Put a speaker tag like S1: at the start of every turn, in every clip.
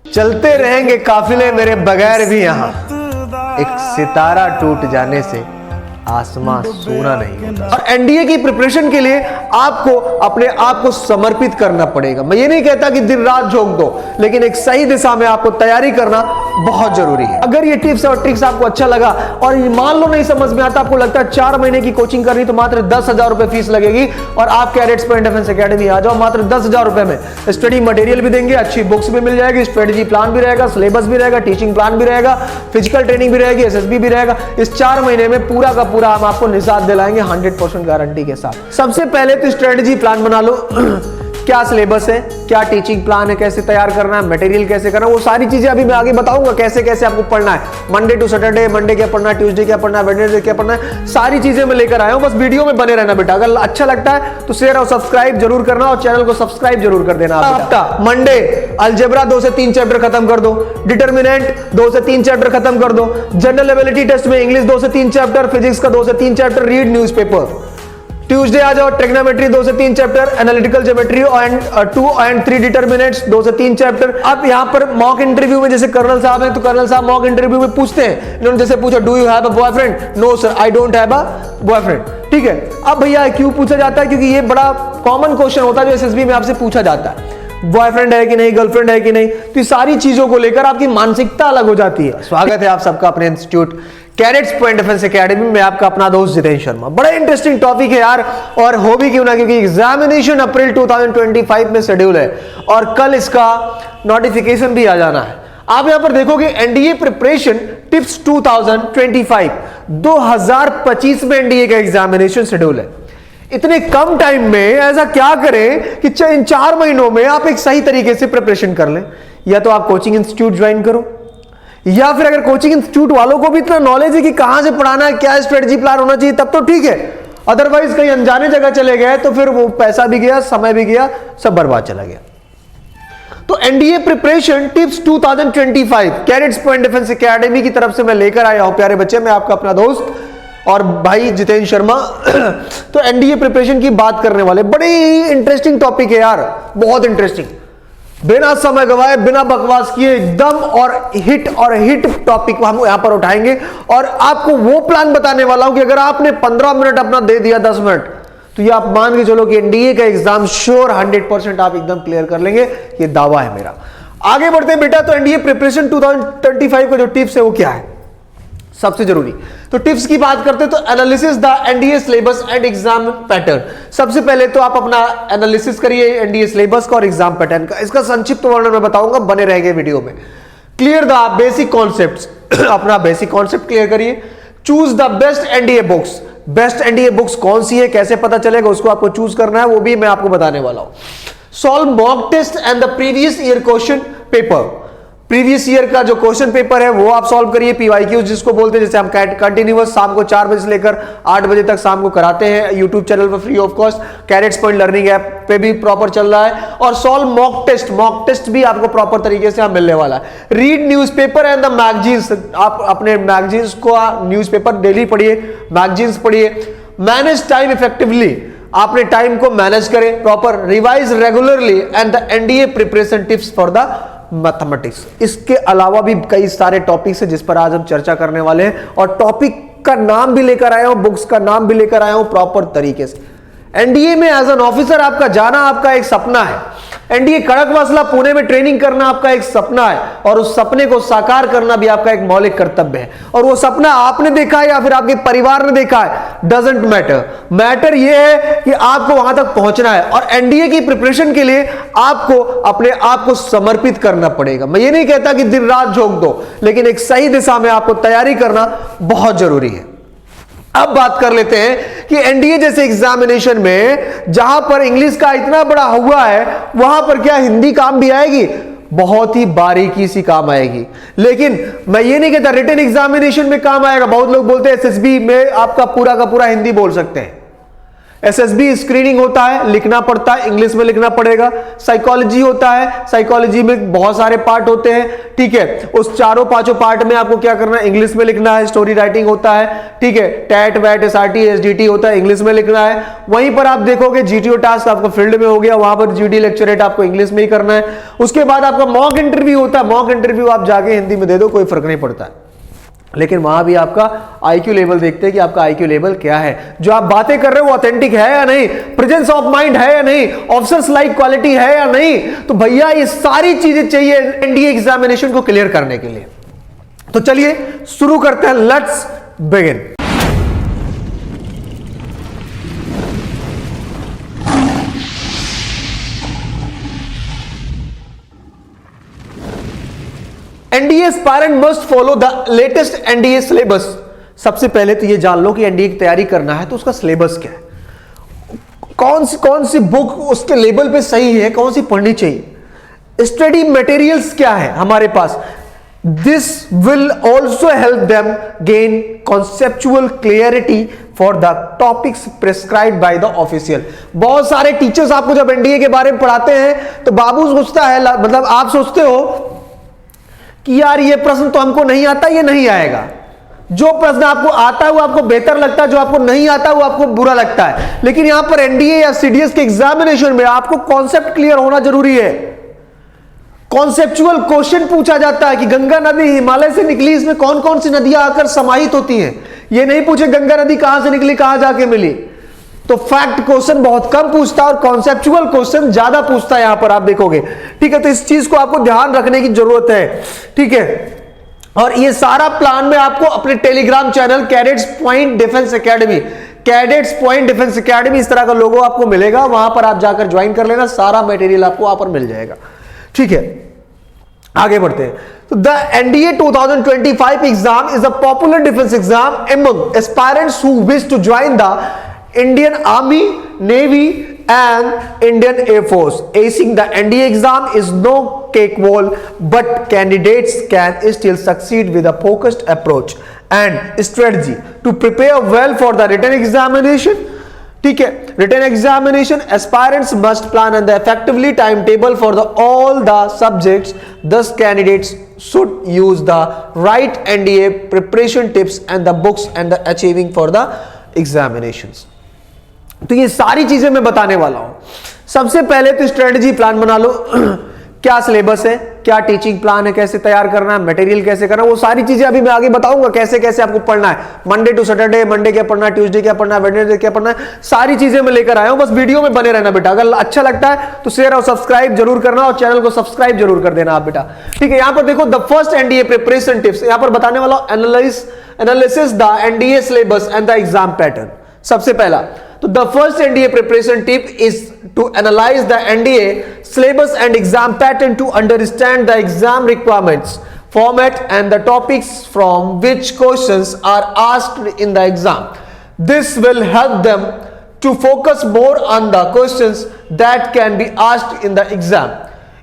S1: चलते रहेंगे काफिले मेरे बगैर भी यहाँ, एक सितारा टूट जाने से आसमां सोना नहीं होता। और एनडीए की प्रिपरेशन के लिए आपको अपने आप को समर्पित करना पड़ेगा। मैं ये नहीं कहता कि दिन रात झोंक दो, लेकिन एक सही दिशा में आपको तैयारी करना बहुत जरूरी है। अगर ये टिप्स और ट्रिक्स आपको अच्छा लगा और मान लो नहीं समझ में आता, आपको लगता है 4 महीने की कोचिंग करनी तो मात्र 10,000 रुपए फीस लगेगी और आप कैडेट्स पॉइंट डिफेंस एकेडमी आ जाओ। मात्र 10,000 रुपए में स्टडी मटेरियल भी देंगे, अच्छी बुक्स भी मिल जाएगी, स्ट्रेटेजी प्लान भी रहेगा, सिलेबस भी रहेगा, टीचिंग प्लान भी रहेगा, फिजिकल ट्रेनिंग भी रहेगी, एसएसबी भी रहेगा। इस 4 महीने में पूरा का पूरा हम आपको निजात दिलाएंगे 100% गारंटी के साथ। सबसे पहले तो स्ट्रेटेजी प्लान बना लो क्या सिलेबस है, क्या टीचिंग प्लान है, कैसे तैयार करना है, मटेरियल कैसे करना है, वो सारी चीजें अभी मैं आगे बताऊंगा कैसे कैसे आपको पढ़ना है। मंडे टू सैटरडे, मंडे क्या पढ़ना है, ट्यूसडे क्या पढ़ना है, वेडनेसडे क्या पढ़ना है, सारी चीजें मैं लेकर आया हूं। बस वीडियो में बने रहना बेटा। अगर अच्छा लगता है तो शेयर और सब्सक्राइब जरूर करना और चैनल को सब्सक्राइब जरूर कर देना। हफ्ता मंडे अलजेब्रा 2 से 3 चैप्टर खत्म कर दो, डिटर्मिनेंट 2 से 3 चैप्टर खत्म कर दो, जनरल एबिलिटी टेस्ट में इंग्लिश 2 से 3 चैप्टर, फिजिक्स का 2 से 3 चैप्टर, रीड न्यूज़पेपर। ट्यूसडे आ जाओ, ट्रिग्नोमेट्री 2 से 3 चैप्टर, एनालिटिकल ज्योमेट्री एंड 2 और 3 डिटरमिनेंट्स 2 से 3 चैप्टर। अब यहाँ पर मॉक इंटरव्यू में जैसे कर्नल साहब हैं तो कर्नल साहब मॉक इंटरव्यू में पूछते हैं, इन्होंने जैसे पूछा do you have a boyfriend, no sir I don't have a boyfriend. ठीक है, अब भैया क्यों पूछा जाता है, क्योंकि ये बड़ा कॉमन क्वेश्चन होता है जो एसएसबी में आपसे पूछा जाता है, बॉयफ्रेंड है कि नहीं, गर्लफ्रेंड है कि नहीं। तो ये सारी चीजों को लेकर आपकी मानसिकता अलग हो जाती है। स्वागत है आप सबका अपने institute cadets point defence academy में। आपका अपना दोस्त जितेंद्र शर्मा। बड़ा इंटरेस्टिंग टॉपिक है यार, और हो भी क्यों ना, क्योंकि एग्जामिनेशन अप्रैल 2025 में शेड्यूल है और कल इसका नोटिफिकेशन भी आ जाना है। आप यहां पर देखोगे एनडीए प्रिपरेशन टिप्स 2025 में एनडीए का एग्जामिनेशन शेड्यूल है। इतने कम टाइम में ऐसा क्या करें कि इन 4 महीनों में आप एक सही तरीके से प्रिपरेशन कर लें। या तो आप कोचिंग इंस्टीट्यूट ज्वाइन करो, या फिर अगर कोचिंग इंस्टीट्यूट वालों को भी इतना नॉलेज है कि कहां से पढ़ाना है, क्या स्ट्रेटजी प्लान होना चाहिए, तब तो ठीक है। अदरवाइज कहीं अनजाने जगह चले गए तो फिर वो पैसा भी गया, समय भी गया, सब बर्बाद चला गया। तो NDA preparation tips 2025 cadets point defence academy की तरफ से मैं लेकर आया हूं प्यारे बच्चे, मैं आपका अपना दोस्त और भाई जितेंद्र शर्मा। तो एनडीए प्रिपरेशन की बात करने वाले, बड़े ही इंटरेस्टिंग टॉपिक है यार, बहुत इंटरेस्टिंग। बिना समय गवाए, बिना बकवास किए एकदम और हिट टॉपिक हम यहां पर उठाएंगे और आपको वो प्लान बताने वाला हूं कि अगर आपने 15 मिनट अपना दे दिया, 10 मिनट, तो ये आप मान के चलो कि एनडीए का एग्जाम श्योर 100% आप एकदम क्लियर कर लेंगे। ये दावा है मेरा। आगे बढ़ते हैं बेटा। तो एनडीए प्रिपरेशन 2025 का जो टिप्स है वो क्या है, सबसे जरूरी। तो टिप्स की बात करते हैं तो analysis the NDA syllabus and exam pattern. सबसे पहले तो आप अपना एनालिसिस करिए एनडीए सिलेबस का और एग्जाम पैटर्न का। इसका संक्षिप्त वर्णन मैं बताऊंगा, बने रहेंगे वीडियो में। क्लियर द बेसिक कॉन्सेप्ट्स, अपना बेसिक कॉन्सेप्ट क्लियर करिए। Choose the best NDA books, best NDA books कौन सी है, कैसे पता चलेगा, उसको आपको चूज करना है, वो भी मैं आपको बताने वाला हूं। Solve mock test and the previous year question paper. Previous year का जो क्वेश्चन पेपर है वो आप सॉल्व करिए, पीवाईक्यू जिसको बोलते हैं, जैसे हम कंटिन्यूअस शाम को 4 बजे से लेकर 8 बजे तक शाम को कराते हैं यूट्यूब चैनल पर free of cost. Cadets point learning app पे भी प्रॉपर चल रहा है। और सॉल्व मॉक टेस्ट भी आपको प्रॉपर तरीके से मिलने वाला है। Read newspaper and the magazines, आप अपने मैगजीन्स को, न्यूज़पेपर डेली पढ़िए, मैगजीन्स पढ़िए। मैनेज टाइम इफेक्टिवली, आपने टाइम को मैनेज करें proper. Revise regularly and the NDA preparation tips for the mathematics. इसके अलावा भी कई सारे टॉपिक्स हैं जिस पर आज हम चर्चा करने वाले हैं, और टॉपिक का नाम भी लेकर आया हूं, बुक्स का नाम भी लेकर आया हूं प्रॉपर तरीके से। एनडीए में एज एन ऑफिसर आपका जाना आपका एक सपना है। एनडीए खड़गवासला पुणे में ट्रेनिंग करना आपका एक सपना है, और उस सपने को साकार करना भी आपका एक मौलिक कर्तव्य है। और वो सपना आपने देखा है या फिर आपके परिवार ने देखा है, डजंट मैटर। मैटर ये है कि आपको वहां तक पहुंचना है, और एनडीए की प्रिपरेशन के लिए आपको अपने आप को समर्पित करना पड़ेगा। मैं ये नहीं कहता कि दिन रात झोंक दो, लेकिन एक सही दिशा में आपको तैयारी करना बहुत जरूरी है। अब बात कर लेते हैं कि एनडीए जैसे एग्जामिनेशन में जहां पर इंग्लिश का इतना बड़ा हुआ है, वहां पर क्या हिंदी काम भी आएगी? बहुत ही बारीकी सी काम आएगी। लेकिन मैं ये नहीं कहता रिटन एग्जामिनेशन में काम आएगा। बहुत लोग बोलते हैं एसएसबी में आपका पूरा का पूरा हिंदी बोल सकते हैं, एसएसबी स्क्रीनिंग होता है, लिखना पड़ता है, इंग्लिश में लिखना पड़ेगा। साइकोलॉजी होता है, साइकोलॉजी में बहुत सारे पार्ट होते हैं, ठीक है। उस चारों पांचों पार्ट में आपको क्या करना है, इंग्लिश में लिखना है। स्टोरी राइटिंग होता है, ठीक है। टैट वैट एसआरटी एसडीटी होता है, इंग्लिश में लिखना है। वहीं पर आप देखोगे जीटीओ टास्क आपका फील्ड में हो गया, वहां पर जीडी लेक्चरेट आपको इंग्लिश में ही करना है। उसके बाद आपका मॉक इंटरव्यू होता है, मॉक इंटरव्यू आप जाके हिंदी में दे दो, कोई फर्क नहीं पड़ता है, लेकिन वहां भी आपका आईक्यू लेवल देखते हैं कि आपका आईक्यू लेवल क्या है, जो आप बातें कर रहे हो वो ऑथेंटिक है या नहीं, प्रेजेंस ऑफ माइंड है या नहीं, ऑफिसर्स लाइक क्वालिटी है या नहीं। तो भैया ये सारी चीजें चाहिए एनडीए एग्जामिनेशन को क्लियर करने के लिए। तो चलिए शुरू करते हैं, let's begin. NDA aspirant must follow the latest NDA syllabus. सबसे पहले तो ये जान लो कि एनडीए की तैयारी करना है तो उसका सिलेबस क्या है, कौन सी बुक उसके लेवल पे सही है, कौन सी पढ़नी चाहिए, स्टडी मटेरियल्स क्या है हमारे पास। This will also help them gain conceptual clarity for the topics prescribed by the official. बहुत सारे टीचर्स आपको जब एनडीए के बारे में पढ़ाते हैं तो बाबू सोचता है, मतलब आप सोचते हो कि यार ये प्रश्न तो हमको नहीं आता, ये नहीं आएगा। जो प्रश्न आपको आता है वो आपको बेहतर लगता है, जो आपको नहीं आता वो आपको बुरा लगता है। लेकिन यहां पर एनडीए या सीडीएस के एग्जामिनेशन में आपको कॉन्सेप्ट क्लियर होना जरूरी है। कॉन्सेप्चुअल क्वेश्चन पूछा जाता है कि गंगा नदी हिमालय से निकली, इसमें कौन कौन सी नदियां आकर समाहित होती हैं। ये नहीं पूछे गंगा नदी कहां से निकली, कहां जाके मिली। तो फैक्ट क्वेश्चन बहुत कम पूछता है और कॉन्सेप्चुअल क्वेश्चन ज्यादा पूछता है, यहां पर आप देखोगे, ठीक है। तो इस चीज को आपको ध्यान रखने की जरूरत है, ठीक है। और ये सारा प्लान में आपको अपने Telegram channel cadets point defence academy, cadets point defence academy, इस तरह का लोगो आपको मिलेगा, वहां पर आप जाकर ज्वाइन कर लेना, सारा मटेरियल आपको वहां पर मिल जाएगा, ठीक है। आगे बढ़ते हैं। तो the NDA 2025 exam is a popular defence exam among aspirants who wish to join the Indian Army, Navy and Indian Air Force. Acing the NDA exam is no cakewalk, but candidates can still succeed with a focused approach and strategy to prepare well for the written examination. ठीक है, written examination aspirants must plan and effectively timetable for all the subjects. Thus, candidates should use the right NDA preparation tips and the books and the achieving for the examinations. तो ये सारी चीजें मैं बताने वाला हूं। सबसे पहले तो स्ट्रेटजी प्लान बना लो क्या सिलेबस है, क्या टीचिंग प्लान है, कैसे तैयार करना है, मटेरियल कैसे करना है, वो सारी चीजें अभी मैं आगे बताऊंगा कैसे कैसे आपको पढ़ना है। मंडे टू सैटरडे, मंडे क्या पढ़ना है, ट्यूसडे क्या पढ़ना है, वेडनेसडे क्या पढ़ना है, सारी चीजें मैं लेकर आया हूं। बस वीडियो में बने रहना बेटा। अगर अच्छा लगता है तो शेयर और सब्सक्राइब जरूर करना और चैनल को सब्सक्राइब जरूर कर देना आप बेटा, ठीक है। यहां पर देखो the first NDA preparation tips, यहां पर बताने वाला analysis the NDA syllabus and the exam pattern. सबसे पहला तो the first NDA preparation tip is to analyze the NDA syllabus and exam pattern to understand the exam requirements, format and the topics from which questions are asked in the exam. This will help them to focus more on the questions that can be asked in the exam.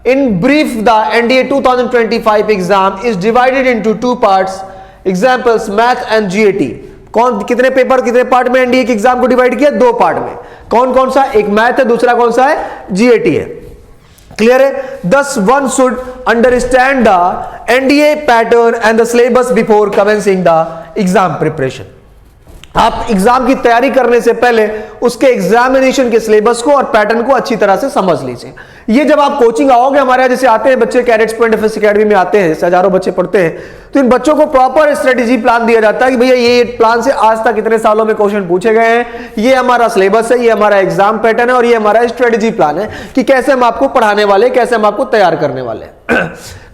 S1: In brief, the NDA 2025 exam is divided into two parts, examples math and GAT. कौन कितने paper कितने part में NDA के exam को divide किया, दो part में। कौन कौन सा, एक मैथ है, दूसरा कौन सा है, जीएटी है। क्लियर है। दस one should understand the NDA pattern and the syllabus before commencing the exam preparation. आप एग्जाम की तैयारी करने से पहले उसके एग्जामिनेशन के सिलेबस को और पैटर्न को अच्छी तरह से समझ लीजिए। ये जब आप कोचिंग आओगे, हमारे यहाँ जैसे आते हैं बच्चे कैडेट्स पॉइंट डिफेंस एकेडमी में आते हैं, हजारों बच्चे पढ़ते हैं, तो इन बच्चों को प्रॉपर स्ट्रेटेजी प्लान दिया जाता है कि भैया ये प्लान से आज तक कितने सालों में क्वेश्चन पूछे गए हैं, ये हमारा सिलेबस है, ये हमारा एग्जाम पैटर्न है और ये हमारा स्ट्रेटेजी प्लान है कि कैसे हम आपको पढ़ाने वाले, कैसे हम आपको तैयार करने वाले।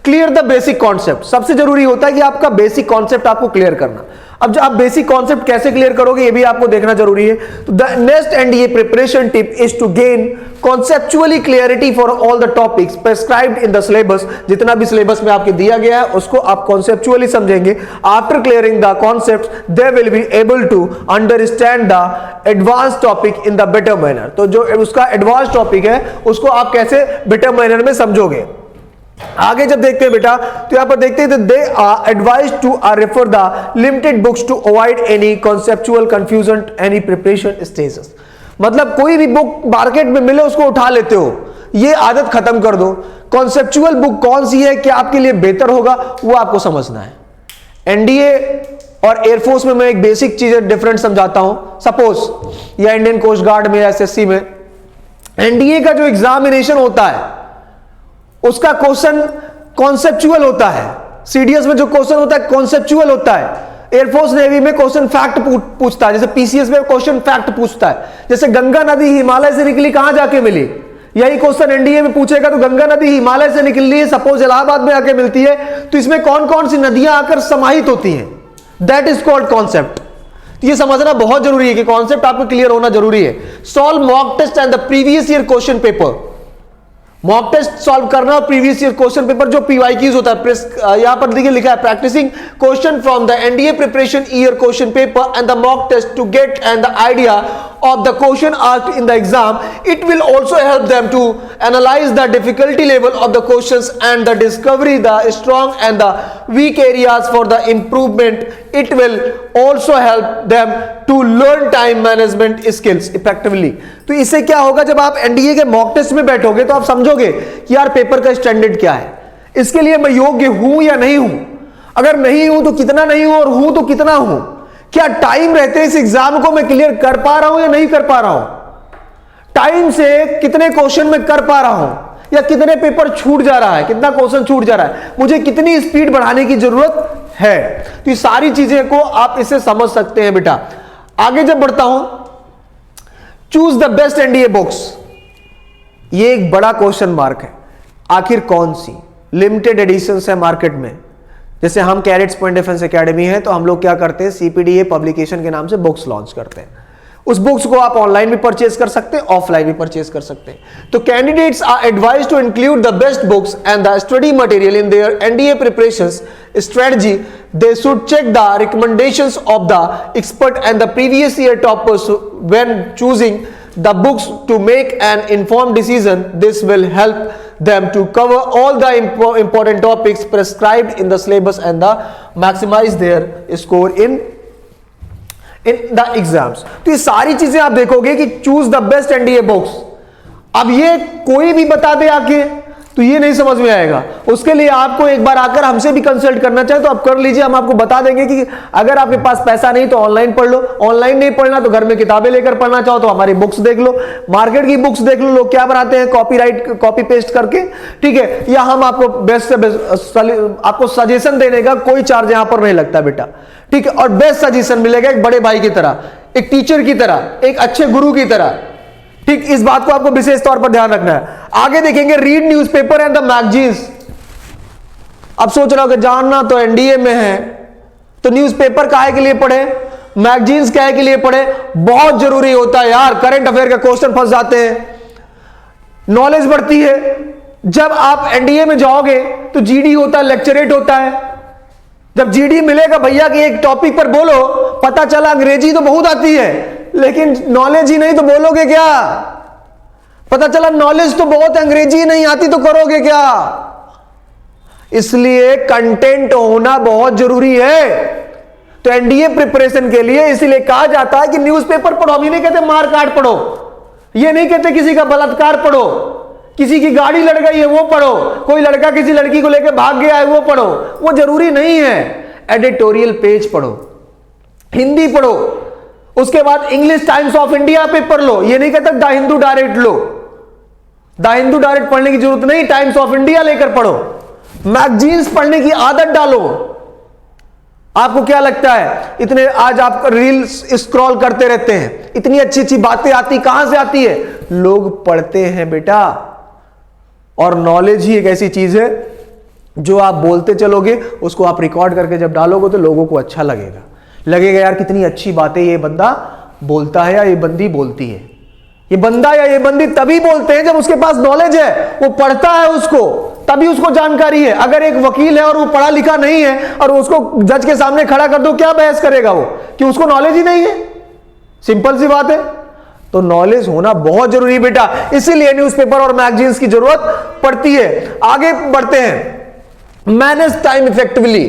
S1: क्लियर द बेसिक कॉन्सेप्ट, सबसे जरूरी होता है कि आपका बेसिक कॉन्सेप्ट आपको क्लियर करना। अब जो आप बेसिक कॉन्सेप्ट कैसे क्लियर करोगे ये भी आपको देखना जरूरी है। तो the next NDA preparation tip is to gain conceptually clarity for all the topics prescribed in the syllabus. जितना भी सिलेबस में आपके दिया गया है उसको आप कॉन्सेप्चुअली समझेंगे। After clearing the concept they will be able to understand the advance topic in the better manner. तो जो उसका एडवांस टॉपिक है उसको आप कैसे बेटर मैनर में समझोगे। आगे जब देखते हैं बेटा तो यहां पर देखते हैं they are advised to refer the limited books to avoid any conceptual confusion any preparation stages. मतलब कोई भी बुक मार्केट में मिले उसको उठा लेते हो, ये आदत खत्म कर दो। कॉन्सेप्चुअल बुक कौन सी है, क्या आपके लिए बेहतर होगा, वो आपको समझना है। एनडीए और एयरफोर्स में मैं एक बेसिक चीज डिफरेंट समझाता हूं। सपोज या इंडियन कोस्ट गार्ड में, एसएससी में, एनडीए का जो एग्जामिनेशन होता है उसका क्वेश्चन कॉन्सेप्चुअल होता है। सीडीएस में जो क्वेश्चन होता है कॉन्सेप्चुअल होता है। एयरफोर्स नेवी में क्वेश्चन फैक्ट पूछता है, जैसे पीसीएस में क्वेश्चन फैक्ट पूछता है। जैसे गंगा नदी हिमालय से निकली, कहां जाके मिली, यही क्वेश्चन एनडीए में पूछेगा तो गंगा नदी हिमालय से निकल रही है, सपोज इलाहाबाद में आके मिलती है, तो इसमें कौन कौन सी नदियां आकर समाहित होती हैं, दैट इज कॉल्ड कॉन्सेप्ट। ये समझना बहुत जरूरी है कि कॉन्सेप्ट आपको क्लियर होना जरूरी है। Solve mock test and the previous year question paper. Mock test solve करना और प्रीवियस ईयर क्वेश्चन पेपर जो पीवाईक्यूज होता है, यहां पर देखिए लिखा है practising question from the NDA preparation year question paper and the mock test to get and the idea of the question asked in the exam. It will also help them to analyze the difficulty level of the questions and the discovery the strong and the weak areas for the improvement. It will also help them to learn time management skills effectively. तो इससे क्या होगा, जब आप NDA के mock test में बैठोगे तो आप समझोगे कि यार पेपर का स्टैंडर्ड क्या है, इसके लिए मैं योग्य हूं या नहीं हूं, अगर नहीं हूं तो कितना नहीं हूं, और हूं तो कितना हूं, क्या टाइम रहते इस एग्जाम को मैं क्लियर कर पा रहा हूं या नहीं कर पा रहा हूं, टाइम से कितने क्वेश्चन में कर पा रहा हूं या कितने पेपर छूट जा रहा है, कितना क्वेश्चन छूट जा रहा है, मुझे कितनी स्पीड बढ़ाने की जरूरत है। तो ये सारी चीजें को आप इससे समझ सकते हैं बेटा। आगे जब बढ़ता हूं, choose the best NDA books. ये एक बड़ा क्वेश्चन मार्क है, आखिर कौन सी लिमिटेड एडिशंस है मार्केट में। जैसे हम कैरेट्स पॉइंट डिफेंस एकेडमी है तो हम लोग क्या करते हैं, सीपीडीए पब्लिकेशन के नाम से बुक्स लॉन्च करते हैं। उस बुक्स को आप ऑनलाइन भी परचेज कर सकते हैं, ऑफलाइन भी परचेज कर सकते हैं। तो candidates are advised to include the best books and the study material in their NDA preparations strategy. They should check the recommendations of the expert and the previous year toppers when choosing the books to make an informed decision. This will help them to cover all the important topics prescribed in the syllabus and the maximize their score in the exams. तो ये सारी चीजें आप देखोगे कि choose the best NDA books। अब ये कोई भी बता दे आके तो ये नहीं समझ में आएगा, उसके लिए आपको एक बार आकर हमसे भी कंसल्ट करना चाहे तो आप कर लीजिए। हम आपको बता देंगे कि अगर आपके पास पैसा नहीं तो ऑनलाइन पढ़ लो, ऑनलाइन नहीं पढ़ना तो घर में किताबें लेकर पढ़ना चाहो तो हमारी बुक्स देख लो, मार्केट की बुक्स देख लो, लोग क्या बनाते हैं कॉपीराइट कॉपी पेस्ट करके, ठीक है। या हम आपको बेस्ट से बेस्ट आपको सजेशन देने का कोई चार्ज यहां पर नहीं लगता बेटा, ठीक है। और बेस्ट सजेशन मिलेगा एक बड़े भाई की तरह, एक टीचर की तरह, एक अच्छे गुरु की तरह, ठीक। इस बात को आपको विशेष तौर पर ध्यान रखना है। आगे देखेंगे read newspaper and the magazines. अब सोच रहा हो कि जानना तो एनडीए में है तो न्यूज़पेपर काहे के लिए पढ़े, मैगजीन्स काहे के लिए पढ़े, बहुत जरूरी होता है यार। करंट अफेयर के क्वेश्चन फंस जाते हैं, नॉलेज बढ़ती है। जब आप एनडीए में जाओगे तो जीडी होता है, लेक्चरेट होता है। जब जीडी मिलेगा भैया कि एक टॉपिक पर बोलो, पता चला अंग्रेजी तो बहुत आती है लेकिन नॉलेज ही नहीं तो बोलोगे क्या, पता चला नॉलेज तो बहुत अंग्रेजी नहीं आती तो करोगे क्या। इसलिए कंटेंट होना बहुत जरूरी है। तो एनडीए प्रिपरेशन के लिए इसीलिए कहा जाता है कि न्यूज़पेपर पढ़ो। हम ये नहीं कहते मार काट पढ़ो, ये नहीं कहते किसी का बलात्कार पढ़ो, किसी की गाड़ी लड़ गई है वो पढ़ो, कोई लड़का किसी लड़की को लेकर भाग गया है वो पढ़ो, वो जरूरी नहीं है। एडिटोरियल पेज पढ़ो, हिंदी पढ़ो, उसके बाद English Times of India paper लो। ये नहीं कहता द हिंदू डायरेक्ट लो, द हिंदू डायरेक्ट पढ़ने की जरूरत नहीं, टाइम्स ऑफ इंडिया लेकर पढ़ो। मैगजीन्स पढ़ने की आदत डालो। आपको क्या लगता है इतने आज आप रील्स स्क्रॉल करते रहते हैं, इतनी अच्छी अच्छी बातें आती, कहां से आती है, लोग पढ़ते हैं बेटा। और नॉलेज ही एक ऐसी चीज है जो आप बोलते चलोगे, उसको आप रिकॉर्ड करके जब डालोगे तो लोगों को अच्छा लगेगा यार कितनी अच्छी बातें ये बंदा बोलता है या ये बंदी बोलती है। ये बंदा या ये बंदी तभी बोलते हैं जब उसके पास नॉलेज है, वो पढ़ता है उसको, तभी उसको जानकारी है। अगर एक वकील है और वो पढ़ा लिखा नहीं है और उसको जज के सामने खड़ा कर दो, क्या बहस करेगा वो, कि उसको नॉलेज ही नहीं है। सिंपल सी बात है। तो नॉलेज होना बहुत जरूरी बेटा, इसीलिए न्यूज़पेपर और मैगजीन्स की जरूरत पड़ती है। आगे बढ़ते हैं, मैनेज टाइम इफेक्टिवली।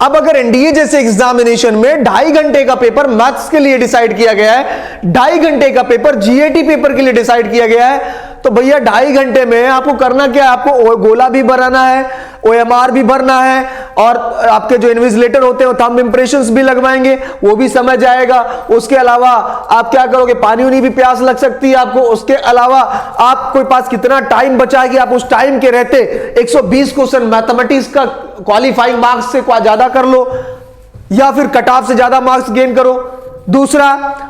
S1: अब अगर एनडीए जैसे एग्जामिनेशन में 2.5 घंटे का पेपर मैथ्स के लिए डिसाइड किया गया है, 2.5 घंटे का पेपर जीएटी पेपर के लिए डिसाइड किया गया है, तो भैया 2.5 घंटे में आपको करना क्या है? आपको गोला भी बनाना है, ओएमआर भी भरना है, और आपके जो इन्विजिलेटर होते हैं थंब इंप्रेशंस भी लगवाएंगे, वो भी समय जाएगा। उसके अलावा आप क्या करोगे? पानी उनी भी प्यास लग सकती है आपको। उसके अलावा आपके पास कितना टाइम बचा है कि आप उस टाइम के रहते 120 क्वेश्चन मैथमेटिक्स का क्वालिफाइंग मार्क्स से ज्यादा कर लो, या फिर कट ऑफ से ज्यादा मार्क्स गेन करो। दूसरा,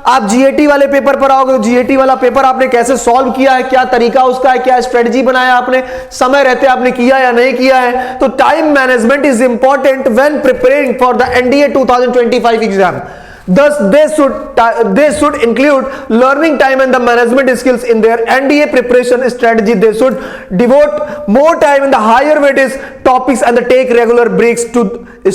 S1: आप जीएटी वाले पेपर पर आओगे, जीएटी वाला पेपर आपने कैसे सॉल्व किया है, क्या तरीका उसका है, क्या स्ट्रेटजी बनाया आपने, समय रहते आपने किया या नहीं किया है। तो time management is important when preparing for the NDA 2025 exam. Thus, they should include learning time and the management skills in their NDA preparation strategy. They should devote more time in the higher weightage topics and take regular breaks to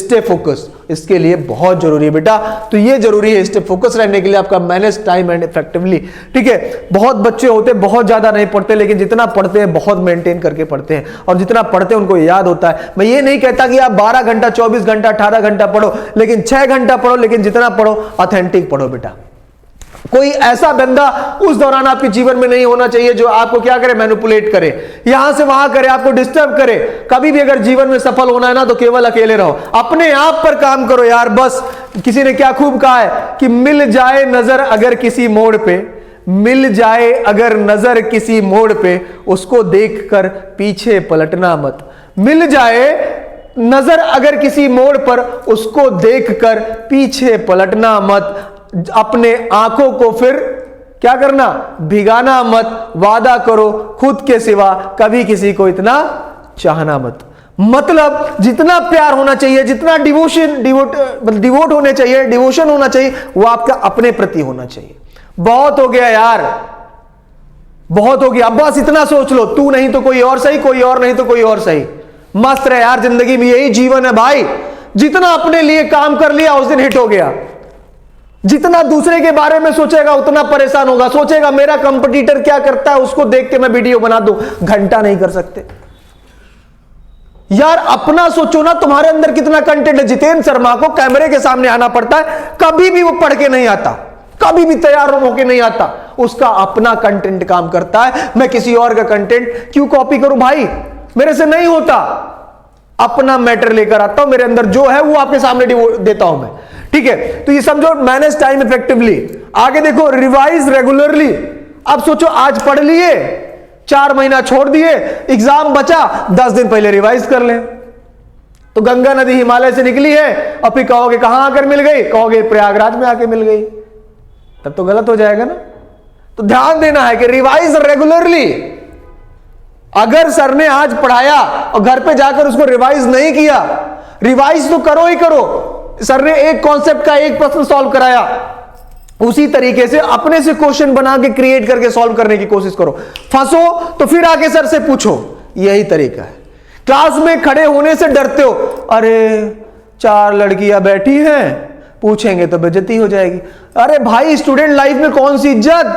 S1: stay focused. इसके लिए बहुत जरूरी है बेटा, तो ये जरूरी है स्टे फोकस रहने के लिए आपका मैनेज टाइम एंड इफेक्टिवली। ठीक है, बहुत बच्चे होते हैं बहुत ज्यादा नहीं पढ़ते, लेकिन जितना पढ़ते हैं बहुत मेंटेन करके पढ़ते हैं, और जितना पढ़ते हैं उनको याद होता है। मैं ये नहीं कहता कि आप 12 घंटा 24 घंटा 18 घंटा पढ़ो, लेकिन 6 घंटा पढ़ो, लेकिन जितना पढ़ो ऑथेंटिक पढ़ो बेटा। कोई ऐसा बंदा उस दौरान आपके जीवन में नहीं होना चाहिए जो आपको क्या करे? मैनिपुलेट करे, यहां से वहां करे, आपको डिस्टर्ब करे। कभी भी अगर जीवन में सफल होना है ना, तो केवल अकेले रहो, अपने आप पर काम करो यार। बस किसी ने क्या खूब कहा है कि मिल जाए नजर अगर किसी मोड़ पे, मिल जाए अगर नजर किसी मोड़ पे, उसको देखकर पीछे पलटना मत। मिल जाए नजर अगर किसी मोड़ पर, उसको देखकर पीछे पलटना मत। अपने आंखों को फिर क्या करना? भिगाना मत। वादा करो खुद के सिवा कभी किसी को इतना चाहना मत। मतलब जितना प्यार होना चाहिए, जितना डिवोट होने चाहिए, डिवोशन होना चाहिए, वो आपका अपने प्रति होना चाहिए। बहुत हो गया यार, बहुत हो गया। अब बस इतना सोच लो, तू नहीं तो कोई और सही, कोई और नहीं तो कोई और सही। मस्त रहे यार जिंदगी में, यही जीवन है भाई। जितना अपने लिए काम कर लिया उस दिन हिट हो गया। जितना दूसरे के बारे में सोचेगा उतना परेशान होगा। सोचेगा मेरा कंपटीटर क्या करता है, उसको देख के मैं वीडियो बना दूं, घंटा नहीं कर सकते यार। अपना सोचो ना, तुम्हारे अंदर कितना कंटेंट है। जितेंद्र शर्मा को कैमरे के सामने आना पड़ता है, कभी भी वो पढ़ के नहीं आता, कभी भी तैयार होके नहीं आता। उसका अपना कंटेंट काम करता है। मैं किसी और का कंटेंट क्यों कॉपी करूं भाई? मेरे से नहीं होता। अपना मैटर लेकर आता हूं, मेरे अंदर जो है वो आपके सामने देता हूं मैं। ठीक है, तो ये समझो मैनेज टाइम इफेक्टिवली। आगे देखो, रिवाइज रेगुलरली। अब सोचो आज पढ़ लिए, 4 महीना छोड़ दिए, एग्जाम बचा, 10 दिन पहले रिवाइज कर लें। तो गंगा नदी हिमालय से निकली है, और फिर कहोगे कहां आकर मिल गई? कहोगे प्रयागराज में आके मिल गई, तब तो गलत हो जाएगा ना। तो ध्यान देना है कि रिवाइज रेगुलरली। अगर सर ने आज पढ़ाया और घर पे जाकर उसको रिवाइज नहीं किया, रिवाइज तो करो ही करो। सर ने एक कॉन्सेप्ट का एक प्रश्न सॉल्व कराया, उसी तरीके से अपने से क्वेश्चन बना के क्रिएट करके सॉल्व करने की कोशिश करो। फंसो तो फिर आके सर से पूछो, यही तरीका है। क्लास में खड़े होने से डरते हो, अरे 4 लड़कियां बैठी हैं, पूछेंगे तो बेइज्जती हो जाएगी। अरे भाई, स्टूडेंट लाइफ में कौन सी इज्जत?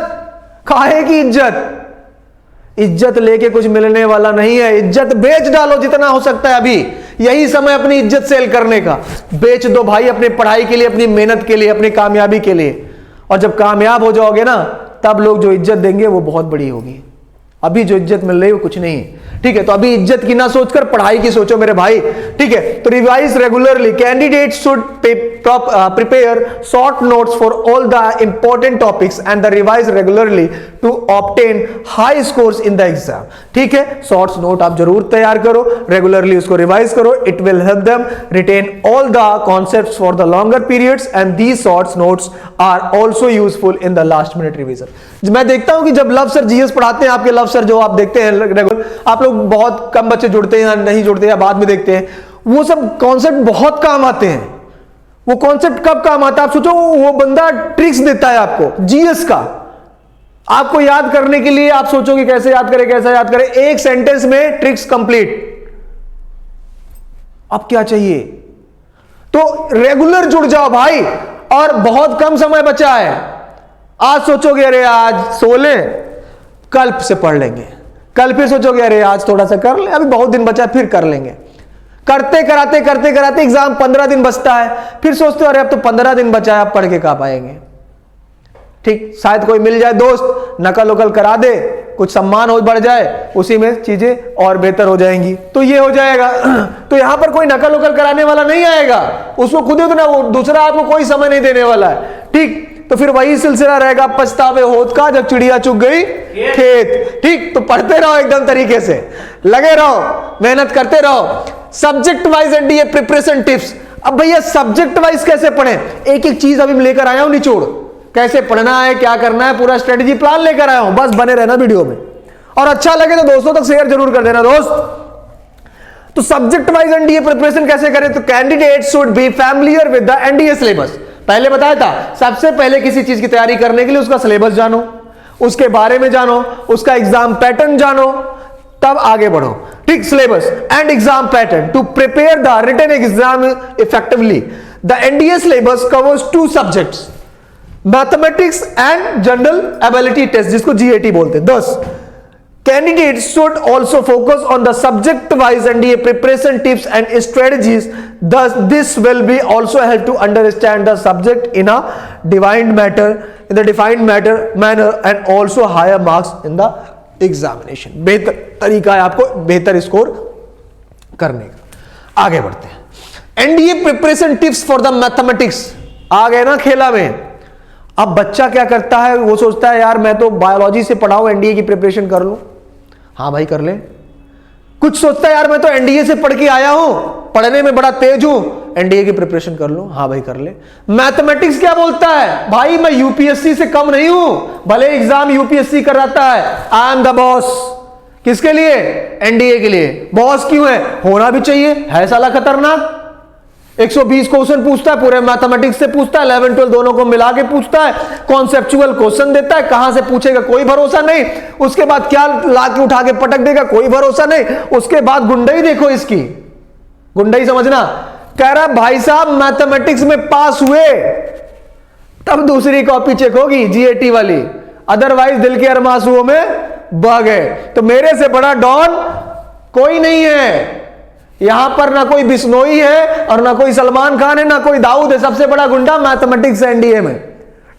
S1: काहे की इज्जत? इज्जत लेके कुछ मिलने वाला नहीं है। इज्जत बेच डालो जितना हो सकता है। अभी यही समय अपनी इज्जत सेल करने का। बेच दो भाई, अपने पढ़ाई के लिए, अपनी मेहनत के लिए, अपनी कामयाबी के लिए। और जब कामयाब हो जाओगे ना, तब लोग जो इज्जत देंगे वो बहुत बड़ी होगी। अभी जो इज्जत मिल रही है वो कुछ नहीं है। ठीक है, तो अभी इज्जत की ना सोचकर पढ़ाई की सोचो मेरे भाई। ठीक है, तो revise regularly. Candidate should prepare short notes for all the important topics and the revise regularly to obtain high scores in the exam. ठीक है, शॉर्ट्स नोट आप जरूर तैयार करो, रेगुलरली उसको रिवाइज करो। It will help them retain all the concepts for the longer periods and these shorts notes are also useful in the last minute revision. मैं देखता हूं कि जब लव सर जीएस पढ़ाते हैं, आपके लव सर जो आप देखते हैं रेगुलर, आप लोग बहुत कम बच्चे जुड़ते हैं या नहीं जुड़ते हैं, बाद में देखते हैं, वो सब कॉन्सेप्ट बहुत काम आते हैं। वो कॉन्सेप्ट कब काम आता है? आप सोचो, वो बंदा ट्रिक्स देता है आपको जीएस का, आपको याद करने के लिए। आप सोचोगे कैसे याद करें, कैसे याद करें? एक सेंटेंस में ट्रिक्स कंप्लीट। अब क्या चाहिए? तो रेगुलर जुड़ जाओ भाई, और बहुत कम समय बचा है। आज सोचोगे अरे आज सो ले, कल से पढ़ लेंगे। कल फिर सोचोगे अरे आज थोड़ा सा कर ले, अभी बहुत दिन बचा है, फिर कर लेंगे। करते कराते एग्जाम 15 दिन बचता है, फिर सोचते हो अरे अब तो 15 दिन बचा है, अब पढ़ के कहां पाएंगे। ठीक, शायद कोई मिल जाए दोस्त, नकल उकल करा दे, कुछ सम्मान हो बढ़ जाए, उसी में चीजें और बेहतर हो जाएंगी, तो ये हो जाएगा। तो यहां पर कोई नकल उकल कराने वाला नहीं आएगा, उसको खुद ही उतना, वो दूसरा आपको कोई समय नहीं देने वाला है। ठीक, तो फिर वही सिलसिला रहेगा, पछतावे होत का जब चिड़िया चुग गई खेत। ठीक, तो पढ़ते रहो एकदम तरीके से, लगे रहो, मेहनत करते रहो। Subject wise NDA preparation tips. अब भैया सब्जेक्ट वाइज कैसे पढ़े, एक एक चीज अभी लेकर आया हूं निचोड़, कैसे पढ़ना है, क्या करना है, पूरा स्ट्रेटेजी प्लान लेकर आया हूं। बस बने रहना वीडियो में, और अच्छा लगे तो दोस्तों तक शेयर जरूर कर देना दोस्त। तो सब्जेक्ट वाइज एनडीए प्रिपरेशन कैसे करें, तो candidate should be familiar with the NDA syllabus. पहले बताया था, सबसे पहले किसी चीज की तैयारी करने के लिए उसका सिलेबस जानो, उसके बारे में जानो, उसका एग्जाम पैटर्न जानो, तब आगे बढ़ो। ठीक, syllabus and exam pattern to prepare the written exam effectively. The NDA syllabus covers 2 subjects, mathematics and general ability test, जिसको जीएटी बोलते हैं। 10 candidates should also focus on the subject wise NDA preparation tips and strategies. Thus this will be also help to understand the subject in a defined manner and also higher marks in the examination. बेहतर तरीका है आपको बेहतर score करने का। आगे बढ़ते हैं, NDA preparation tips for the mathematics. आ गए ना खेला में। अब बच्चा क्या करता है, वो सोचता है यार मैं तो बायोलॉजी से पढ़ा हूं, एनडीए की प्रिपरेशन कर लूं। हाँ भाई कर ले। कुछ सोचता है यार मैं तो एनडीए से पढ़ के आया हूं, पढ़ने में बड़ा तेज हूं, एनडीए की प्रिपरेशन कर लो। हाँ भाई कर ले। मैथमेटिक्स क्या बोलता है, भाई मैं यूपीएससी से कम नहीं हूं, भले एग्जाम यूपीएससी कराता है, आई एम द बॉस। किसके लिए, एनडीए के लिए। बॉस क्यों है, होना भी चाहिए, है साला खतरनाक। 120 क्वेश्चन पूछता है, पूरे मैथमेटिक्स से पूछता है, 11 12 दोनों को मिला के पूछता है, कॉन्सेप्चुअल क्वेश्चन देता है, कहां से पूछेगा कोई भरोसा नहीं, उसके बाद क्या ला के उठा के पटक देगा कोई भरोसा नहीं, उसके बाद गुंडई देखो इसकी, गुंडई समझना। कह रहा भाई साहब मैथमेटिक्स में पास हुए तब दूसरी कॉपी चेक होगी जीएटी वाली, अदरवाइज दिल के अरमासुओं में बह गए। तो मेरे से बड़ा डॉन कोई नहीं है यहां पर, ना कोई बिश्नोई है और ना कोई सलमान खान है, ना कोई दाऊद है, सबसे बड़ा गुंडा मैथमेटिक्स एनडीए में।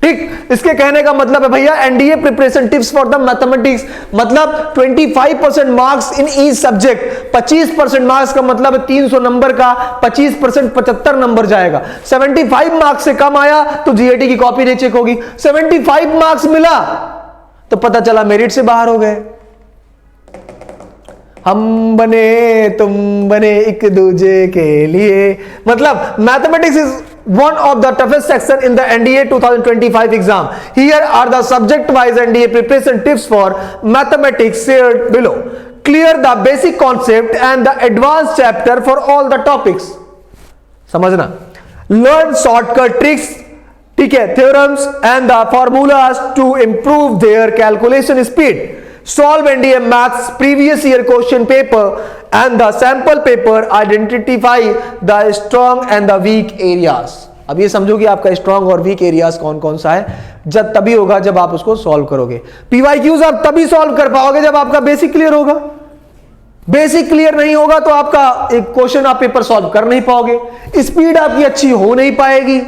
S1: ठीक, इसके कहने का मतलब है भैया NDA preparation tips for the mathematics, मतलब 25% marks in each subject. 25% marks का मतलब 300 नंबर का 25% 75 नंबर जाएगा। 75 मार्क्स से कम आया तो जीएटी की कॉपी नहीं चेक होगी। 75 मार्क्स मिला तो पता चला मेरिट से बाहर हो गए। हम बने तुम बने एक दूजे के लिए। मतलब mathematics is one of the toughest section in the NDA 2025 exam. Here are the subject wise NDA preparation tips for mathematics shared below. Clear the basic concept and the advanced chapter for all the topics. समझना, learn shortcut tricks, ठीक है, theorems and the formulas to improve their calculation speed. Solve NDA maths previous year question paper and the sample paper. Identify the strong and the weak areas. अब ये समझो कि आपका strong और weak areas कौन कौन सा है, जब तभी होगा जब आप उसको सॉल्व करोगे। पीवाईक्यूज आप तभी सॉल्व कर पाओगे जब आपका बेसिक क्लियर होगा। बेसिक क्लियर नहीं होगा तो आपका एक क्वेश्चन आप पेपर सॉल्व कर नहीं पाओगे, स्पीड आपकी अच्छी हो नहीं पाएगी।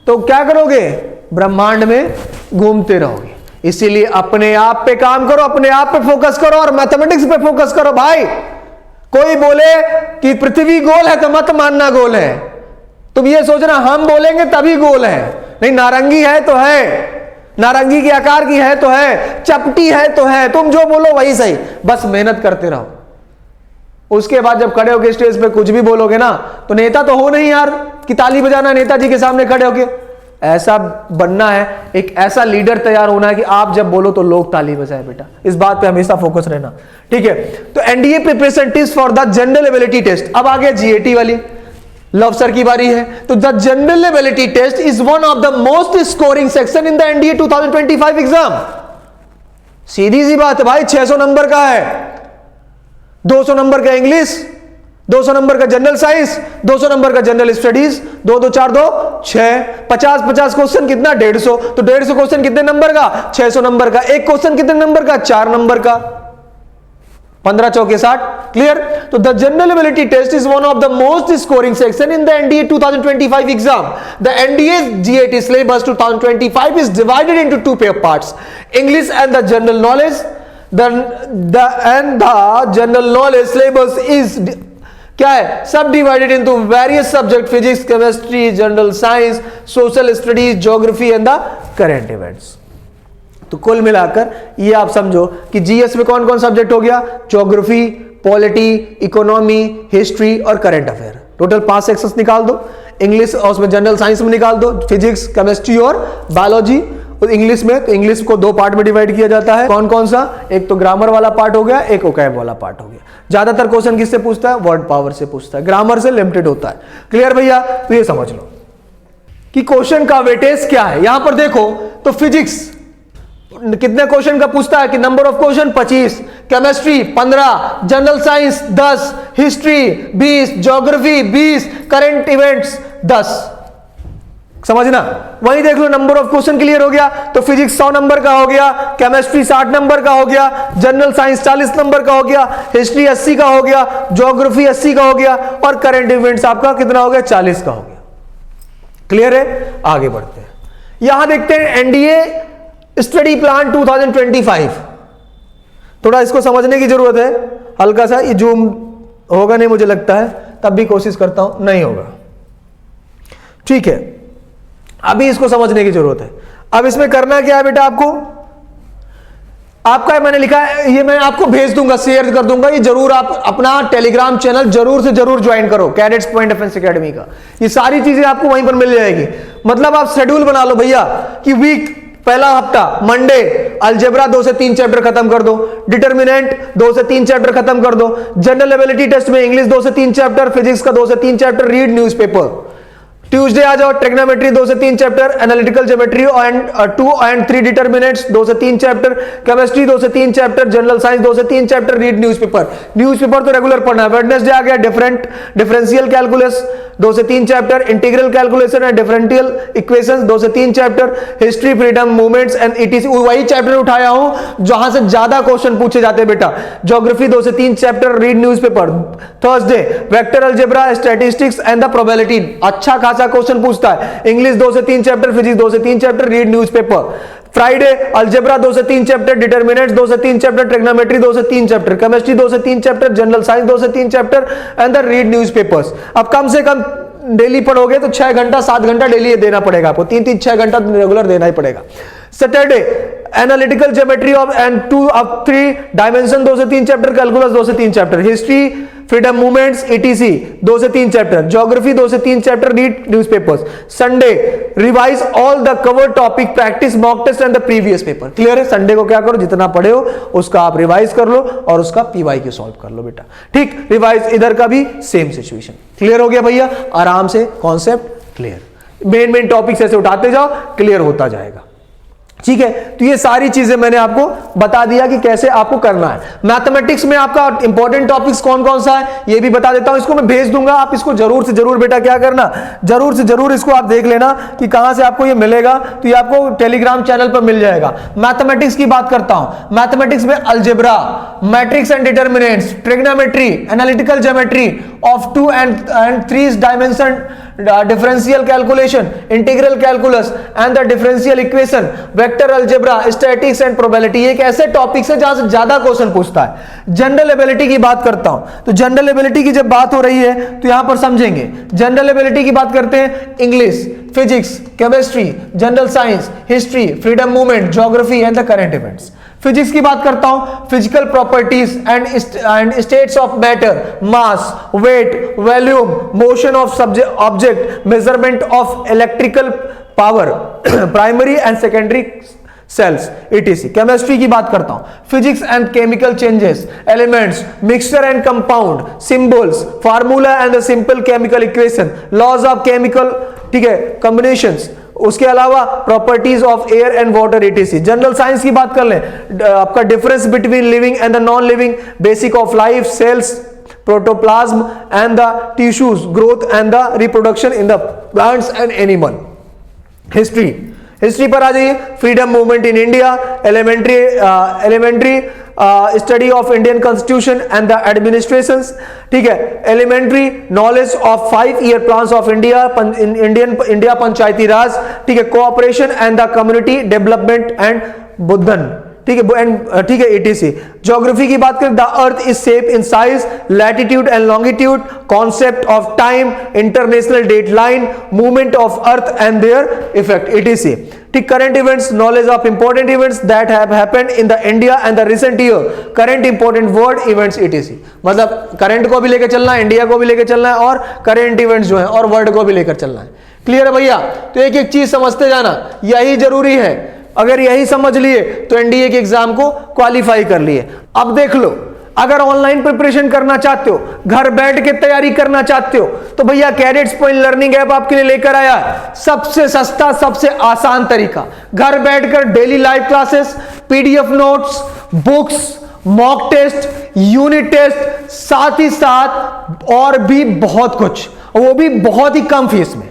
S1: तो क्या करोगे, ब्रह्मांड में घूमते रहोगे। इसीलिए अपने आप पे काम करो, अपने आप पे फोकस करो और मैथमेटिक्स पे फोकस करो। भाई कोई बोले कि पृथ्वी गोल है तो मत मानना गोल है, तुम ये सोचना हम बोलेंगे तभी गोल है। नहीं, नारंगी है तो है, नारंगी के आकार की है तो है, चपटी है तो है, तुम जो बोलो वही सही। बस मेहनत करते रहो। उसके बाद जब खड़े होके स्टेज पे कुछ भी बोलोगे ना तो नेता तो हो नहीं यार कि ताली बजाना नेताजी के सामने खड़े होके। ऐसा बनना है, एक ऐसा लीडर तैयार होना है कि आप जब बोलो तो लोग ताली बजाए। बेटा इस बात पे हमेशा फोकस रहना, ठीक है। तो NDA preparation tips for the general ability test. अब आ गया जीएटी वाली, लव सर की बारी है। तो the general ability test is one of the most scoring section in the NDA 2025 exam. सीधी सी बात है भाई, 600 नंबर का है, 200 नंबर का इंग्लिश, 200 नंबर का जनरल साइंस, 200 नंबर का जनरल स्टडीज, 2 2 4 2 6, 50 क्वेश्चन कितना 150, तो 150 क्वेश्चन कितने नंबर का, 600 नंबर का। एक क्वेश्चन कितने नंबर का, 4 नंबर का। 15 चौके 60, क्लियर? तो the general ability test is one of the most scoring section in the NDA 2025 exam. The NDA GAT syllabus 2025 is divided into two parts, English and the general knowledge. The general knowledge syllabus is क्या है? सब divided into various subject, physics, chemistry, general science, social studies, geography and the current events. तो कुल मिलाकर ये आप समझो कि जीएस में कौन कौन सब्जेक्ट हो गया? ज्योग्राफी, पॉलिटी, इकोनॉमी, हिस्ट्री और करंट अफेयर. टोटल 5 सेक्शंस निकाल दो. इंग्लिश और उसमें जनरल साइंस में निकाल दो, फिजिक्स, केमिस्ट्री और बायोलॉजी. इंग्लिश में तो इंग्लिश को 2 पार्ट में डिवाइड किया जाता है. कौन कौन सा? एक तो ग्रामर वाला पार्ट हो गया, एक वोकैब वाला पार्ट हो गया. ज्यादातर क्वेश्चन किससे पूछता है? वर्ड पावर से पूछता है, ग्रामर से लिमिटेड होता है. क्लियर भैया? तो ये समझ लो कि क्वेश्चन का वेटेज क्या है. यहां पर देखो तो फिजिक्स कितने क्वेश्चन का पूछता है कि number of question 25, chemistry 15, general science 10, history 20, geography 20, current events 10. समझना? वहीं देख लो नंबर ऑफ क्वेश्चन क्लियर हो गया. तो फिजिक्स 100 नंबर का हो गया, केमिस्ट्री 60 नंबर का हो गया, जनरल साइंस 40 नंबर का हो गया, हिस्ट्री 80 का हो गया, ज्योग्राफी 80 का हो गया और करंट इवेंट्स आपका कितना हो गया? 40 का हो गया. क्लियर है? आगे बढ़ते हैं. यहां देखते हैं एनडीए स्टडी प्लान 2025. थोड़ा इसको समझने की जरूरत है. हल्का सा ये जूम होगा नहीं मुझे लगता है, तब भी कोशिश करता हूं, नहीं होगा. ठीक है, अभी इसको समझने की जरूरत है. अब इसमें करना क्या है बेटा? आपका मैंने लिखा है, ये मैं आपको भेज दूंगा, शेयर कर दूंगा. ये जरूर आप अपना टेलीग्राम चैनल जरूर से जरूर ज्वाइन करो, कैडेट्स पॉइंट डिफेंस एकेडमी का. ये सारी चीजें आपको वहीं पर मिल जाएगी. मतलब आप शेड्यूल बना लो भैया कि वीक पहला हफ्ता मंडे अलजेब्रा 2 से 3 चैप्टर खत्म कर दो, डिटरमिनेंट 2 से 3 चैप्टर खत्म कर दो, जनरल एबिलिटी टेस्ट में इंग्लिश 2 से 3 चैप्टर, फिजिक्स का 2 से 3 चैप्टर, रीड न्यूज़पेपर. ट्यूसडे आ जाओ, ट्रिग्नोमेट्री 2 से 3 chapter, analytical geometry and 2 and 3 determinants 2 से 3 चैप्टर, केमिस्ट्री 2 से 3 चैप्टर, जनरल साइंस 2 से 3 चैप्टर, रीड न्यूज़पेपर. न्यूज़पेपर तो रेगुलर पढ़ना है. वेडनेसडे आ गया डिफरेंशियल कैलकुलस 2 से 3 chapter, integral calculation and differential equations 2 से 3 chapter, history, freedom movements and etc. वही चैप्टर उठाया हूं जहां से ज्यादा क्वेश्चन पूछे जाते हैं बेटा. ज्योग्राफी 2 से 3 chapter, read newspaper. Thursday vector algebra, statistics and the probability. अच्छा खासा क्वेश्चन पूछता है. इंग्लिश 2 से 3 चैप्टर, फिजिक्स 2 से 3 chapter, read newspaper. Friday algebra 2 से 3 चैप्टर, डिटरमिनेंट्स 2 से 3 चैप्टर, ट्रिग्नोमेट्री 2 से 3 चैप्टर, केमिस्ट्री 2 से 3 चैप्टर, जनरल साइंस 2 से 3 chapter and the read newspapers. अब कम से कम डेली पढ़ोगे तो 6 घंटा 7 घंटा डेली देना पड़ेगा आपको. 3 6 घंटा रेगुलर देना ही पड़ेगा. Saturday analytical geometry of and 2 of 3 dimension 2 से 3 चैप्टर, कैलकुलस 2 से 3 chapter, history, freedom movements, etc 2 से 3 चैप्टर, ज्योग्राफी 2 से 3 chapter, read newspapers. Sunday revise all the cover topic, practice mock test and the previous paper. Clear है? Sunday को क्या करो, जितना पढ़े हो उसका आप रिवाइज कर लो और उसका पीवाईक्यू सॉल्व कर लो बेटा. ठीक, रिवाइज इधर का भी सेम सिचुएशन. क्लियर हो गया भैया? आराम से कॉन्सेप्ट क्लियर. मेन टॉपिक्स ऐसे उठाते जाओ, क्लियर होता जाएगा. ठीक है? तो ये सारी चीजें मैंने आपको बता दिया कि कैसे आपको करना है. मैथमेटिक्स में आपका इंपॉर्टेंट टॉपिक्स कौन कौन सा है ये भी बता देता हूं. इसको मैं भेज दूंगा, आप इसको जरूर से जरूर बेटा क्या करना, जरूर से जरूर इसको आप देख लेना कि कहां से आपको ये मिलेगा. तो ये आपको टेलीग्राम चैनल पर मिल जाएगा. मैथमेटिक्स की बात करता हूं. मैथमेटिक्स में algebra, matrix and determinants, trigonometry, analytical geometry of 2 and 3 dimension, differential calculation, integral calculus and the differential equation, vector algebra, statistics and probability. ये एक ऐसे टॉपिक्स है जहां से ज्यादा क्वेश्चन पूछता है. जनरल एबिलिटी की बात करता हूं. तो जनरल एबिलिटी की जब बात हो रही है तो यहां पर समझेंगे. जनरल एबिलिटी की बात करते हैं English, physics, chemistry, general science, history, freedom movement, geography and the current events. Physics की बात करता हूं. Physical properties and states of matter, mass, weight, volume, motion of object, measurement of electrical power, primary and secondary cells, etc. Chemistry की बात करता हूं. Physics and chemical changes, elements, mixture and compound, symbols, formula and the simple chemical equation, laws of chemical, ठीक है, combinations. उसके अलावा properties of air and water, etc. General science की बात कर लें. आपका difference between living and the non living, basic of life, cells, protoplasm and the tissues, growth and the reproduction in the plants and animal. History पर आ जाइए. Freedom movement in India, elementary study of Indian constitution and the administrations, ठीक है, elementary knowledge of 5 year plans of India Panchayati Raj, ठीक है, cooperation and the community development and बुद्धन, ठीक है, ठीक है, ETC। ज्योग्राफी की बात करें, the earth is shape in size, latitude and longitude, concept of time, international date line, movement of earth and their effect, ETC। ठीक, current events, knowledge of important events that have happened in the India and the recent year, current important world events, ETC। मतलब current को भी लेकर चलना है, India को भी लेकर चलना है और करंट इवेंट्स जो है और वर्ल्ड को भी लेकर चलना है। क्लियर है भैया? तो एक एक चीज समझते जाना, यही जरूरी है। अगर यही समझ लिए तो एनडीए के एग्जाम को क्वालिफाई कर लिए। अब देख लो, अगर ऑनलाइन प्रिपरेशन करना चाहते हो, घर बैठ के तैयारी करना चाहते हो, तो भैया कैडेट्स पॉइंट लर्निंग ऐप आपके लिए लेकर आया है सबसे सस्ता, सबसे आसान तरीका। घर बैठकर daily live classes, PDF notes, books, mock test, unit test, साथ ही साथ और भी बहुत कुछ, वो भी बहुत ही कम फीस में,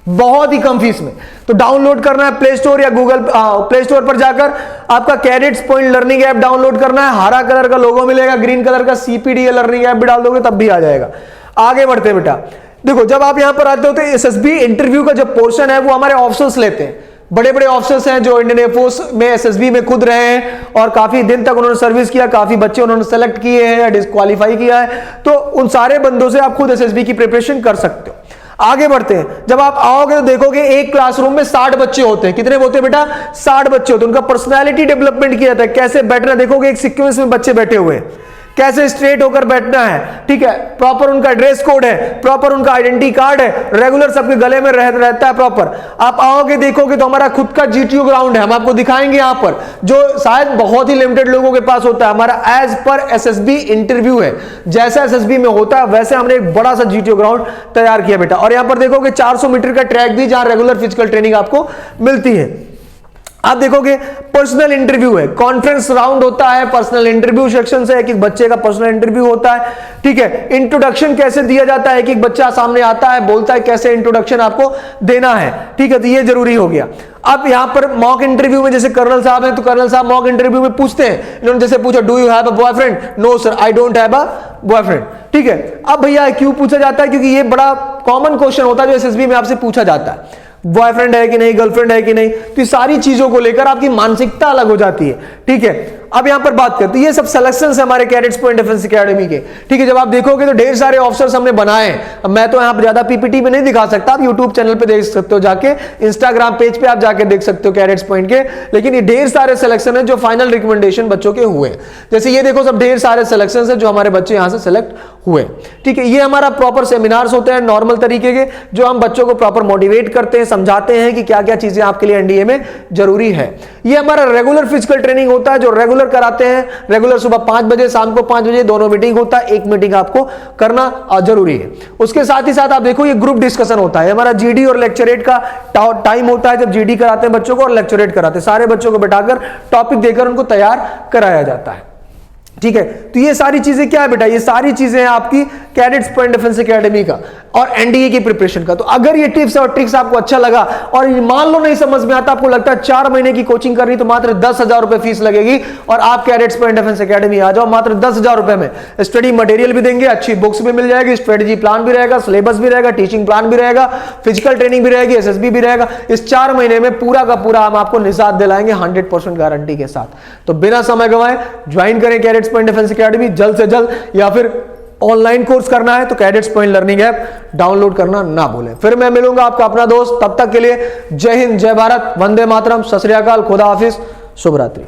S1: बहुत ही कम फीस में। तो डाउनलोड करना है प्ले स्टोर या गूगल प्ले स्टोर पर जाकर आपका cadets point learning app download करना है। हरा कलर का लोगो मिलेगा, ग्रीन कलर का CPDA लर्निंग ऐप भी डाल दोगे तब भी आ जाएगा। आगे बढ़ते बेटा, देखो जब आप यहां पर आते हो तो SSB इंटरव्यू का जो पोर्शन है वो हमारे ऑफिसर्स लेते हैं। बड़े बड़े ऑफिसर्स हैं जो इंडियन एयरफोर्स में SSB में खुद रहे हैं और काफी दिन तक उन्होंने सर्विस किया, काफी बच्चे उन्होंने सेलेक्ट किए हैं या डिस्क्वालीफाई किया है, तो उन सारे बंदों से आप खुद SSB की प्रिपरेशन कर सकते हो। आगे बढ़ते हैं, जब आप आओगे तो देखोगे एक क्लासरूम में 60 बच्चे होते हैं। कितने होते हैं बेटा? 60 बच्चे होते हैं। उनका पर्सनालिटी डेवलपमेंट किया जाता है, कैसे बैठना, देखोगे एक सीक्वेंस में बच्चे बैठे हुए हैं, कैसे स्ट्रेट होकर बैठना है, ठीक है, प्रॉपर उनका ड्रेस कोड है, प्रॉपर उनका आइडेंटिटी कार्ड है, रेगुलर सबके गले में रहता है प्रॉपर। आप आओगे देखोगे तो हमारा खुद का GTO ग्राउंड है, हम आपको दिखाएंगे यहां पर, जो शायद बहुत ही लिमिटेड लोगों के पास होता है। हमारा एज पर SSB इंटरव्यू है, जैसा SSB में होता है वैसे हमने एक बड़ा सा GTO ग्राउंड तैयार किया बेटा। और यहां पर देखोगे 400 मीटर का ट्रैक भी, जहां रेगुलर फिजिकल ट्रेनिंग आपको मिलती है। आप देखोगे पर्सनल इंटरव्यू है, कॉन्फ्रेंस राउंड होता है, पर्सनल इंटरव्यू सेक्शन से, एक बच्चे का पर्सनल इंटरव्यू होता है, ठीक है। इंट्रोडक्शन कैसे दिया जाता है, एक बच्चा सामने आता है, बोलता है कैसे इंट्रोडक्शन आपको देना है, ठीक है, तो ये जरूरी हो गया। अब यहां पर मॉक इंटरव्यू में जैसे कर्नल साहब हैं, तो कर्नल साहब मॉक इंटरव्यू में पूछते हैं, इन्होंने जैसे पूछा do you have a boyfriend? No sir, I don't have a boyfriend, ठीक है। अब भैया क्यों पूछा जाता है? क्योंकि ये बड़ा कॉमन क्वेश्चन होता है जो SSB में आपसे पूछा जाता है, बॉयफ्रेंड है कि नहीं, गर्लफ्रेंड है कि नहीं, तो ये सारी चीजों को लेकर आपकी मानसिकता अलग हो जाती है, ठीक है। अब यहां पर बात करते हैं, ये सब सिलेक्शंस है हमारे कैडेट्स पॉइंट डिफेंस एकेडमी के, ठीक है। जब आप देखोगे तो ढेर सारे ऑफिसर्स हमने बनाए हैं। अब मैं तो यहां पर ज्यादा PPT में नहीं दिखा सकता, आप यूट्यूब चैनल पे देख सकते हो, जाके इंस्टाग्राम पेज पे आप जाके देख सकते हो कैडेट्स पॉइंट के। लेकिन ये ढेर सारे सिलेक्शन है जो फाइनल रिकमेंडेशन बच्चों के हुए, जैसे ये देखो सब ढेर सारे सिलेक्शन है जो हमारे बच्चे यहां से सिलेक्ट हुए, ठीक है। ये हमारा प्रॉपर सेमिनार्स होते हैं नॉर्मल तरीके के, जो हम बच्चों को प्रॉपर मोटिवेट करते हैं, समझाते हैं कि क्या क्या चीजें आपके लिए एनडीए में जरूरी है। ये हमारा रेगुलर फिजिकल ट्रेनिंग होता है जो रेगुलर कराते हैं, रेगुलर सुबह 5 बजे, शाम को 5 बजे, दोनों मीटिंग होता है, एक मीटिंग आपको करना जरूरी है। उसके साथ ही साथ आप देखो ये ग्रुप डिस्कशन होता है, हमारा GD और लेक्चरेट का टाइम होता है, जब GD कराते हैं बच्चों को और लेक्चरेट कराते हैं, सारे बच्चों को बैठाकर टॉपिक देकर उनको तैयार कराया जाता है, ठीक है। तो ये सारी चीजें क्या है बेटा? ये सारी चीजें हैं आपकी कैडेट्स पॉइंट डिफेंस एकेडमी का और एनडीए की प्रिपरेशन का। तो अगर ये टिप्स और ट्रिक्स आपको अच्छा लगा और मान लो नहीं समझ में आता, आपको लगता है 4 महीने की कोचिंग करनी, तो मात्र 10,000 रुपए फीस लगेगी और आप कैडेट्स पॉइंट डिफेंस एकेडमी आ जाओ। मात्र 10,000 रुपए में स्टडी मटेरियल भी देंगे, अच्छी बुक्स भी मिल जाएगी, स्ट्रेटेजी प्लान भी रहेगा, सिलेबस भी रहेगा, टीचिंग प्लान भी रहेगा, फिजिकल ट्रेनिंग भी रहेगी, SSB भी रहेगा। इस 4 महीने में पूरा का पूरा हम आपको निजात दिलाएंगे 100% गारंटी के साथ। तो बिना समय गंवाए ज्वाइन करें कैडेट्स पॉइंट डिफेंस एकेडमी जल्द से जल्द, या फिर ऑनलाइन कोर्स करना है तो cadets point learning app download करना ना भूलें। फिर मैं मिलूंगा आपका अपना दोस्त, तब तक के लिए जय हिंद, जय भारत, वंदे मातरम, सत श्री अकाल, खुदा हाफिज, शुभ रात्रि।